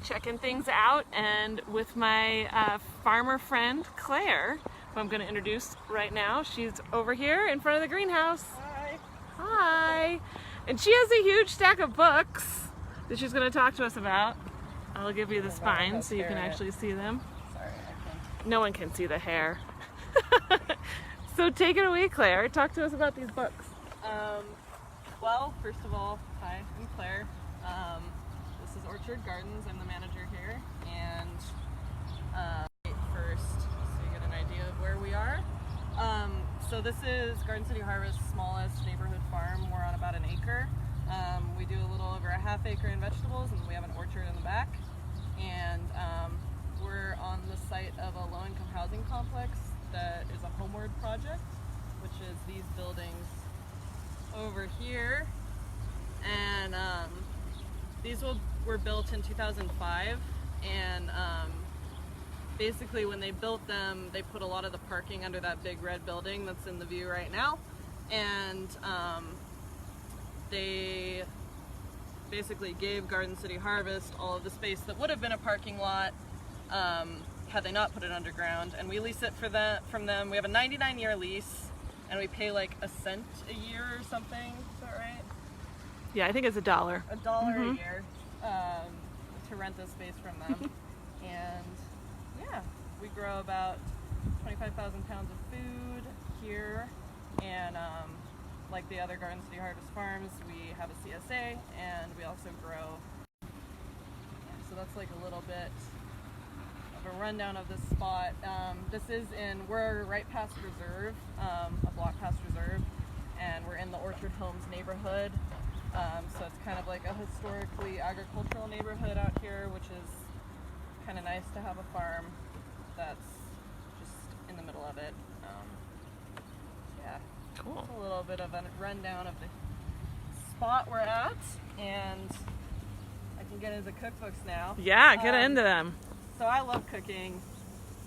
checking things out, and with my farmer friend Claire, who I'm going to introduce right now. She's over here in front of the greenhouse. Hi. Hi. And she has a huge stack of books that she's going to talk to us about. I'll give you the spine so you can actually see them. Sorry, I can't. No one can see the hair. So take it away, Claire. Talk to us about these books. Well, first of all, hi, I'm Claire. This is Orchard Gardens. I'm the manager here. And first, so you get an idea of where we are. So this is Garden City Harvest's smallest neighborhood farm. We're on about an acre. We do a little over a half acre in vegetables, and we have an orchard in the back. And we're on the site of a low-income housing complex that is a homeward project, which is these buildings over here. And these were built in 2005, and basically when they built them, they put a lot of the parking under that big red building that's in the view right now, and they basically gave Garden City Harvest all of the space that would have been a parking lot had they not put it underground, and we lease it from them. We have a 99-year lease, and we pay like a cent a year or something. Is that right? Yeah, I think it's $1. $1 a year to rent this space from them. And yeah, we grow about 25,000 pounds of food here, and like the other Garden City Harvest farms, we have a CSA, and we also grow. So that's like a little bit of a rundown of this spot. We're right past Reserve, a block past Reserve, and we're in the Orchard Homes neighborhood. So it's kind of like a historically agricultural neighborhood out here, which is kind of nice to have a farm that's just in the middle of it. Yeah. Cool. That's a little bit of a rundown of the spot we're at, and I can get into cookbooks now. Yeah, get into them. So I love cooking.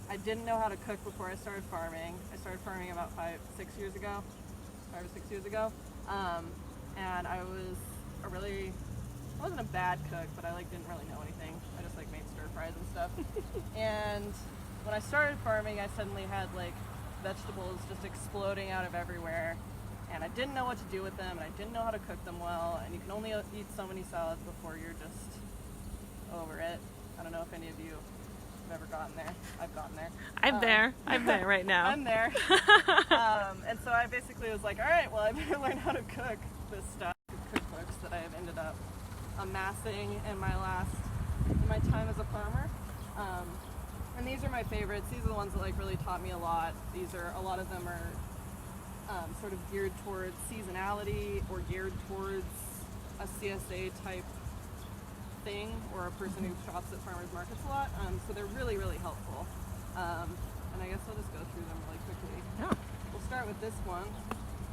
I didn't know how to cook before I started farming. I started farming about 5 or 6 years ago. And I wasn't a bad cook, but I didn't really know anything. I just made stir fries and stuff. And when I started farming, I suddenly had vegetables just exploding out of everywhere, and I didn't know what to do with them, and I didn't know how to cook them well, and you can only eat so many salads before you're just over it. I don't know if any of you have ever gotten there. I've gotten there. I'm there right now. I'm there. And so I basically was like, all right, well, I better learn how to cook this stuff. Cookbooks that I have ended up amassing in my time as a farmer. And these are my favorites. These are the ones that really taught me a lot. A lot of them are sort of geared towards seasonality or geared towards a CSA type thing, or a person who shops at farmers markets a lot. So they're really, really helpful. And I guess I'll just go through them really quickly. Yeah. We'll start with this one.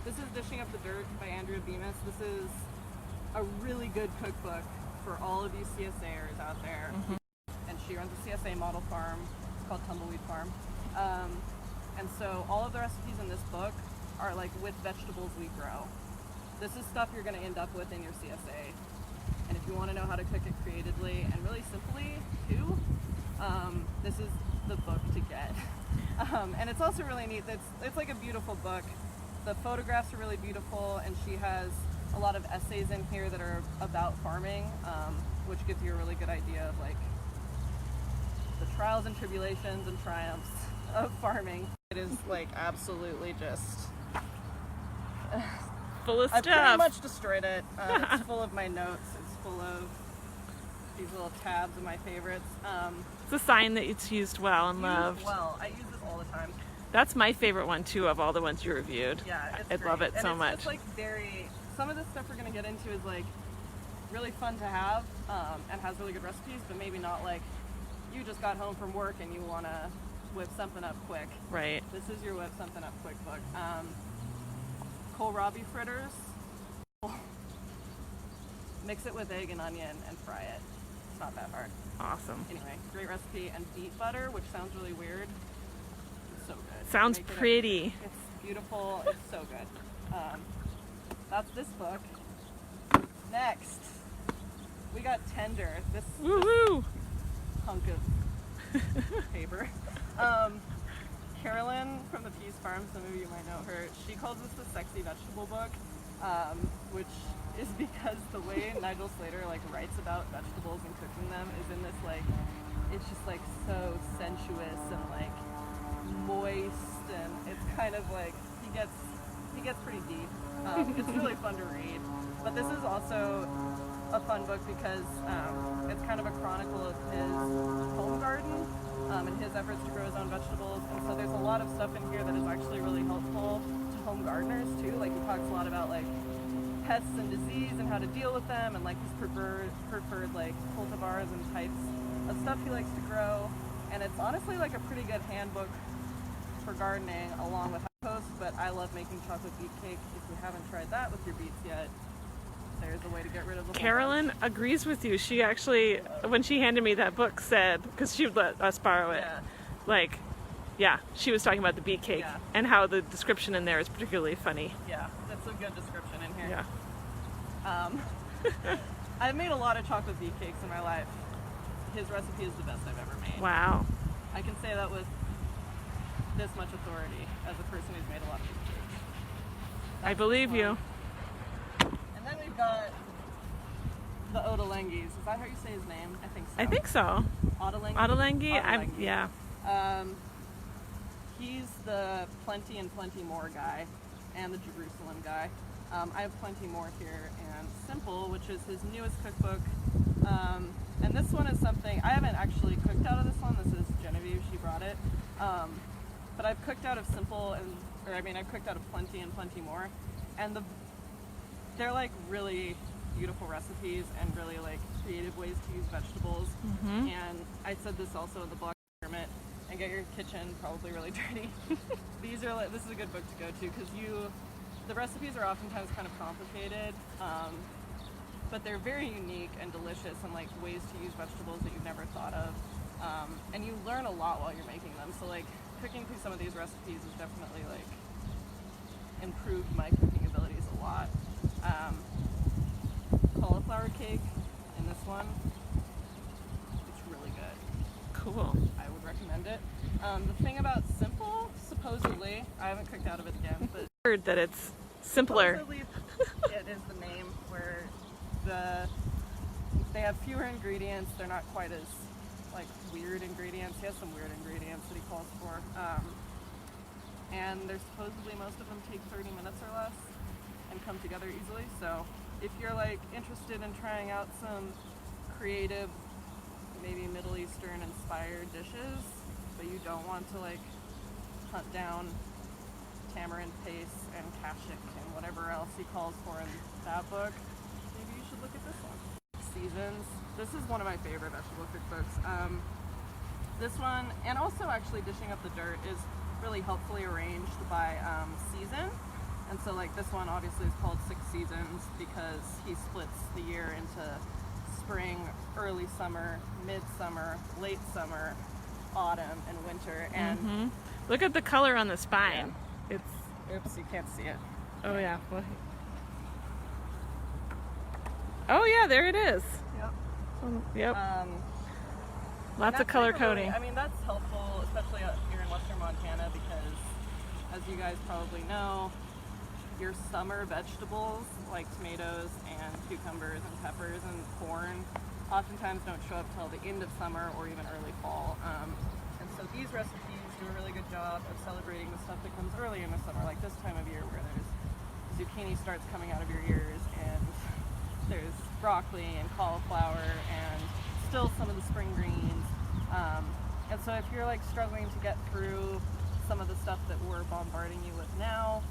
This is Dishing Up the Dirt by Andrea Bemis. This is a really good cookbook for all of you CSAers out there. And she runs a CSA model farm. It's called Tumbleweed Farm. And so all of the recipes in this book are with vegetables we grow. This is stuff you're going to end up with in your CSA. And if you want to know how to cook it creatively and really simply too, this is the book to get. And it's also really neat. It's a beautiful book. The photographs are really beautiful, and she has a lot of essays in here that are about farming, which gives you a really good idea of the trials and tribulations and triumphs of farming. It is absolutely just full of stuff. I pretty much destroyed it. It's full of my notes. It's full of these little tabs of my favorites. It's a sign that it's used well and loved. Well, I use this all the time. That's my favorite one too, of all the ones you reviewed. Yeah, it's I great. love it and so it's much. Just some of the stuff we're gonna get into is really fun to have, and has really good recipes, but maybe not you just got home from work and you wanna whip something up quick. Right. This is your whip something up quick book. Kohlrabi fritters. Mix it with egg and onion and fry it. It's not that hard. Awesome. Anyway, great recipe. And beet butter, which sounds really weird. It's so good. Sounds pretty. It's beautiful. It's so good. That's this book. Next, we got Tender. Woohoo! hunk of paper. Carolyn from the Peas Farm, some of you might know her, she calls this the sexy vegetable book, which is because the way Nigel Slater like writes about vegetables and cooking them is in this like, it's just like so sensuous and like moist, and it's kind of like he gets pretty deep. It's really fun to read, but this is also a fun book because it's kind of a chronicle of his home garden and his efforts to grow his own vegetables. And so there's a lot of stuff in here that is actually really helpful to home gardeners too. Like he talks a lot about like pests and disease and how to deal with them, and like his preferred like cultivars and types of stuff he likes to grow. And it's honestly like a pretty good handbook for gardening along with post. But I love making chocolate beet cake. If you haven't tried that with your beets yet, there's a way to get rid of the Carolyn agrees with you. She actually, when she handed me that book, said, because she would let us borrow it, like, yeah, she was talking about the beet cake and how the description in there is particularly funny. Yeah, that's a good description in here. Yeah. I've made a lot of chocolate beet cakes in my life. His recipe is the best I've ever made. Wow. I can say that with this much authority as a person who's made a lot of beet cakes. I believe you. And then we've got the Ottolenghi's. Is that how you say his name? I think so. I think so. Ottolenghi? Ottolenghi? Yeah. He's the Plenty and Plenty More guy and the Jerusalem guy. I have Plenty More here and Simple, which is his newest cookbook. And this one is something, I haven't actually cooked out of this one. This is Genevieve, she brought it. But I've cooked out of Simple, I've cooked out of Plenty and Plenty More. And they're like really beautiful recipes and really like creative ways to use vegetables. And I said this also in the blog experiment, and get your kitchen probably really dirty. This is a good book to go to because the recipes are oftentimes kind of complicated, but they're very unique and delicious, and like ways to use vegetables that you've never thought of. And you learn a lot while you're making them. So like cooking through some of these recipes has definitely like improved my cooking abilities a lot. Cauliflower cake in this one, it's really good. Cool. I would recommend it. The thing about Simple, supposedly, I haven't cooked out of it again, but Heard that it's simpler. supposedly it is the name where they have fewer ingredients. They're not quite as like weird ingredients. He has some weird ingredients that he calls for. And they're supposedly, most of them take 30 minutes or less and come together easily. So if you're like interested in trying out some creative, maybe Middle Eastern inspired dishes, but you don't want to like hunt down tamarind paste and kashik and whatever else he calls for in that book, maybe you should look at this one. Seasons. This is one of my favorite vegetable cookbooks. This one, and also actually Dishing Up the Dirt, is really helpfully arranged by season. And so like this one obviously is called 6 Seasons because he splits the year into spring, early summer, midsummer, late summer, autumn, and winter. And look at the color on the spine. It's oops, you can't see it. oh yeah. Oh yeah, there it is. Yep. Yep. Lots of color coding. I mean, that's helpful, especially here in Western Montana, because as you guys probably know, your summer vegetables like tomatoes and cucumbers and peppers and corn oftentimes don't show up till the end of summer or even early fall. And so these recipes do a really good job of celebrating the stuff that comes early in the summer, like this time of year where there's zucchini starts coming out of your ears, and there's broccoli and cauliflower and still some of the spring greens. And so if you're like struggling to get through some of the stuff that we're bombarding you with now,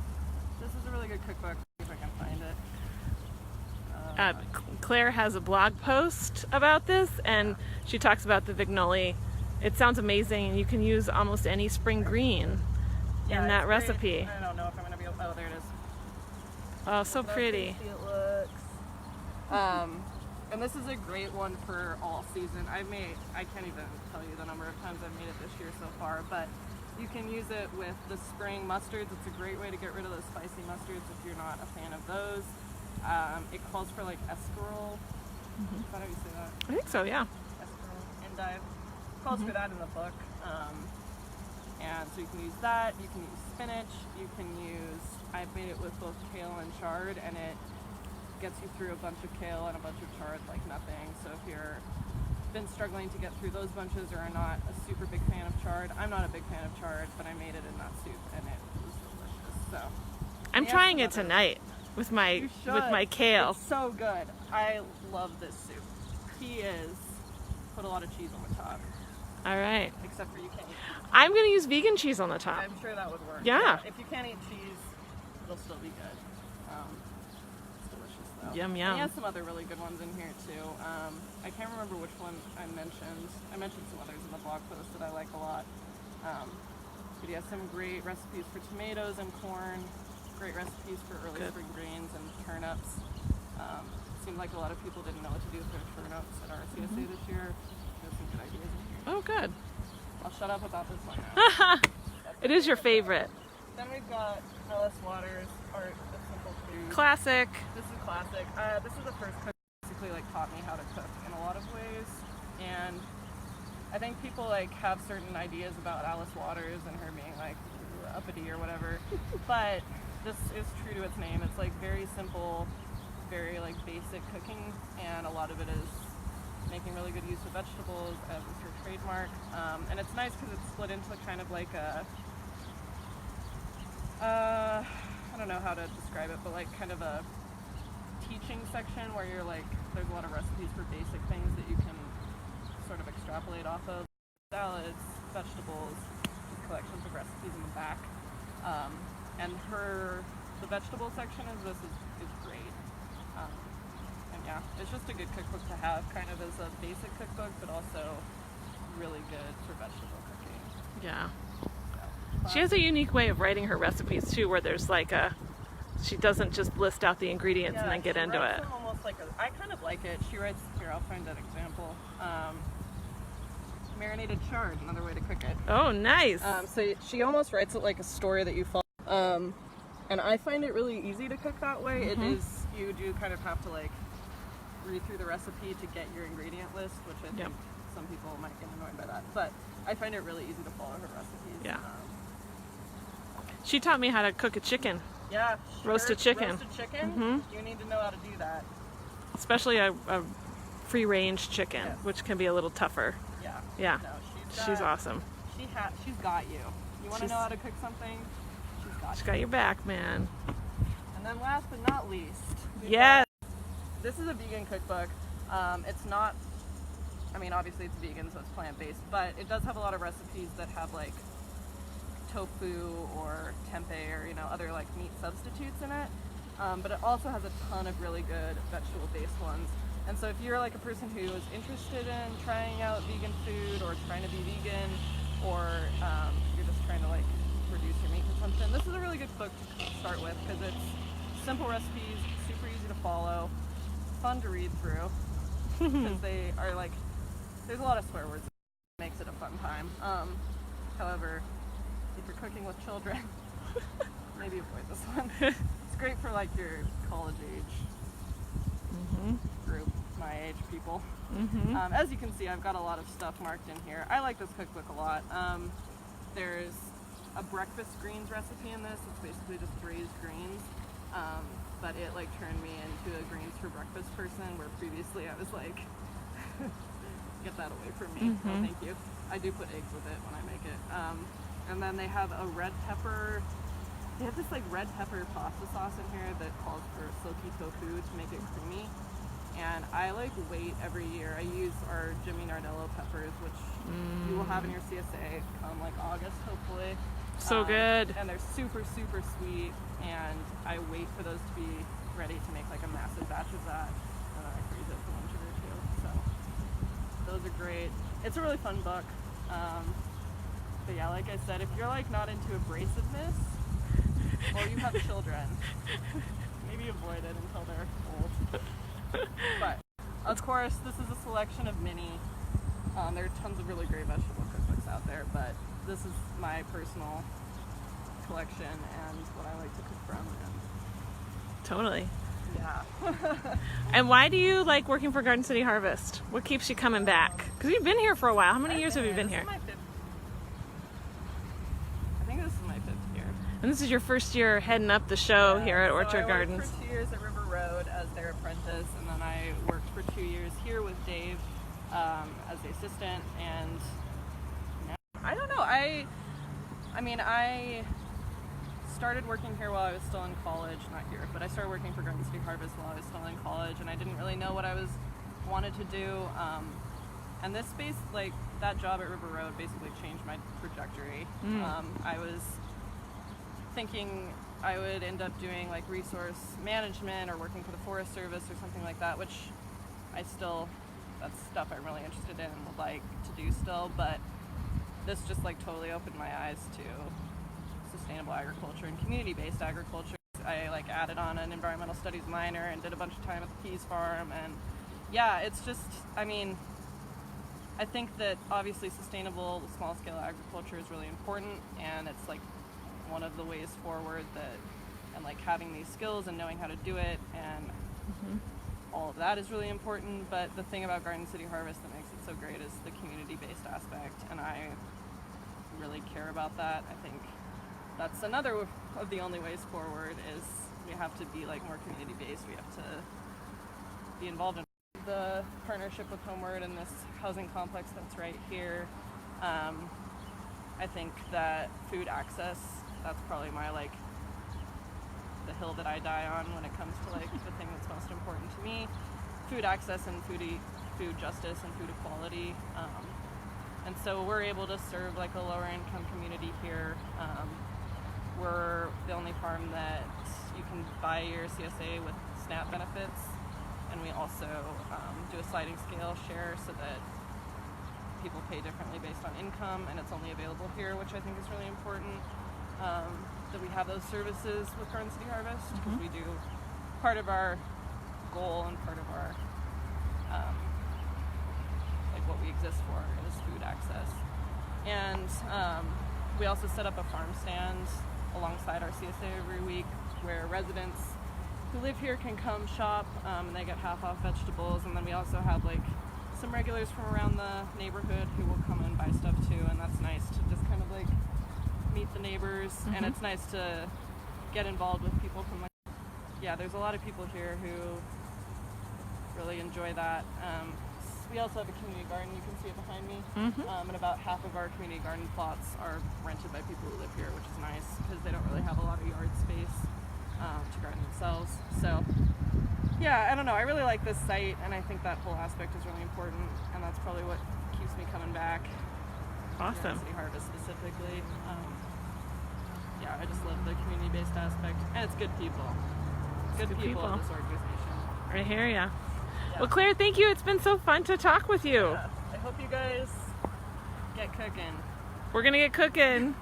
this is a really good cookbook. See if I can find it. Claire has a blog post about this, and she talks about the Vignoli. It sounds amazing, and you can use almost any spring green in that recipe. I don't know if I'm going to be able... Oh, there it is. Oh, so pretty. How tasty it looks. And this is a great one for all season. I can't even tell you the number of times I've made it this year so far, but you can use it with the spring mustards. It's a great way to get rid of those spicy mustards if you're not a fan of those. It calls for like escarole. Is that how you say that? I think so, yeah. Escarole. Endive. calls for that in the book. And so you can use that, you can use spinach, you can use, I've made it with both kale and chard, and it gets you through a bunch of kale and a bunch of chard like nothing. So if you're been struggling to get through those bunches or are not a super big fan of chard, I'm not a big fan of chard, but I made it in that soup and it was delicious. So I'm trying it tonight with my kale. It's so good. I love this soup. He is put a lot of cheese on the top. All right. Except for you can't eat cheese. I'm gonna use vegan cheese on the top. I'm sure that would work. Yeah. If you can't eat cheese, it'll still be good. It's delicious though. Yum, And yum. he has some other really good ones in here too. I can't remember which one I mentioned. I mentioned some others in the blog post that I like a lot. But he has some great recipes for tomatoes and corn, great recipes for early spring greens and turnips. Seemed like a lot of people didn't know what to do with their turnips at our CSA this year. There's some good ideas in here. Oh, good. I'll shut up about this one now. It is your favorite. Then we've got Alice Waters, Art of Simple Food. Classic. This is classic. This is the first cook who basically like taught me how to cook in a lot of ways. And I think people like have certain ideas about Alice Waters and her being like uppity or whatever. But this is true to its name. It's like very simple, very like basic cooking, and a lot of it is making really good use of vegetables, as is her trademark. And it's nice because it's split into kind of like a, I don't know how to describe it, but like kind of a teaching section where you're like, there's a lot of recipes for basic things that you can sort of extrapolate off of. Salads, vegetables, collections of recipes in the back. And the vegetable section of this is great. And yeah, it's just a good cookbook to have, kind of as a basic cookbook, but also really good for vegetable cooking. Yeah. So, She has a unique way of writing her recipes too, where there's like she doesn't just list out the ingredients and then get into it. Almost like I kind of like it. She writes, here, I'll find that example. Marinated chard, another way to cook it. Oh, nice. So she almost writes it like a story that you follow. And I find it really easy to cook that way. Mm-hmm. It is, you do kind of have to like read through the recipe to get your ingredient list, which I think some people might get annoyed by that. But I find it really easy to follow her recipes. Yeah. She taught me how to cook a chicken. Yeah. Roasted chicken. Roasted chicken? Mm-hmm. You need to know how to do that. Especially a free-range chicken, which can be a little tougher. Yeah. Yeah. No, she's awesome. She's got you. You want to know how to cook something? She's got your back, man. And then last but not least, yes. This is a vegan cookbook. It's not, I mean, obviously it's vegan, so it's plant-based, but it does have a lot of recipes that have like tofu or tempeh or, other like meat substitutes in it. But it also has a ton of really good vegetable-based ones. And so if you're like a person who is interested in trying out vegan food or trying to be vegan, or you're just trying to like reduce your meat consumption, this is a really good book to start with because it's simple recipes, super easy to follow, fun to read through because they are like, there's a lot of swear words. It makes it a fun time. However, if you're cooking with children, maybe avoid this one. It's great for like your college age group, my age people. As you can see, I've got a lot of stuff marked in here. I like this cookbook a lot. There's a breakfast greens recipe in this. It's basically just braised greens, but it like turned me into a greens for breakfast person, where previously I was like, get that away from me. No, thank you. I do put eggs with it when I make it. And then they have a red pepper. They have this like red pepper pasta sauce in here that calls for silky tofu to make it creamy. And I like wait every year. I use our Jimmy Nardello peppers, which you will have in your CSA come like August, hopefully. So good. And they're super, super sweet. And I wait for those to be ready to make like a massive batch of that. And then I freeze it for 1 sugar or 2. So those are great. It's a really fun book. But yeah, like I said, if you're like not into abrasiveness, or you have children, maybe avoid it until they're old. But of course, this is a selection of mini. There are tons of really great vegetable cookbooks out there, but this is my personal collection and what I like to cook from. And Totally. Yeah. And why do you like working for Garden City Harvest? What keeps you coming back? Because you've been here for a while. How many years have you been here? I think this is my 5th year. And this is your first year heading up the show here at Orchard Gardens. I worked for 2 years at River Road as their apprentice, and then I worked for 2 years here with Dave as the assistant. And I don't know. I mean, I started working here while I was still in college, not here, but I started working for Garden City Harvest while I was still in college, and I didn't really know what I wanted to do. And this space, like that job at River Road, basically changed my trajectory. I was thinking I would end up doing like resource management or working for the Forest Service or something like that, which that's stuff I'm really interested in and would like to do still, but this just like totally opened my eyes to sustainable agriculture and community-based agriculture. I like added on an environmental studies minor and did a bunch of time at the Peas Farm, and yeah, it's just, I mean, I think that obviously sustainable small-scale agriculture is really important, and it's like one of the ways forward and like having these skills and knowing how to do it, and all of that is really important. But the thing about Garden City Harvest that makes it so great is the community-based aspect, and I really care about that. I think that's another of the only ways forward is we have to be like more community-based. We have to be involved in the partnership with Homeward and this housing complex that's right here. I think that food access, that's probably my like the hill that I die on when it comes to like the thing that's most important to me. Food access and food justice and food equality. And so we're able to serve like a lower income community here. We're the only farm that you can buy your CSA with SNAP benefits, and we also do a sliding scale share so that people pay differently based on income, and it's only available here, which I think is really important, that we have those services with Garden City Harvest, because we do, part of our goal and part of our like what we exist for is food access. And we also set up a farm stand alongside our CSA every week where residents who live here can come shop, and they get half off vegetables. And then we also have like some regulars from around the neighborhood who will come and buy stuff too, and that's nice to just kind of like meet the neighbors. And it's nice to get involved with people from like, yeah, there's a lot of people here who really enjoy that. We also have a community garden, you can see it behind me, and about half of our community garden plots are rented by people who live here, which is nice because they don't really have a lot of yard space to garden themselves. So yeah, I don't know, I really like this site, and I think that whole aspect is really important, and that's probably what keeps me coming back. Awesome. City Harvest specifically. Yeah, I just love the community-based aspect, and it's good people. Good people in this organization. Right here, yeah. Well, Claire, thank you. It's been so fun to talk with you. Yeah. I hope you guys get cooking. We're going to get cooking.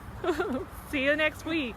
See you next week.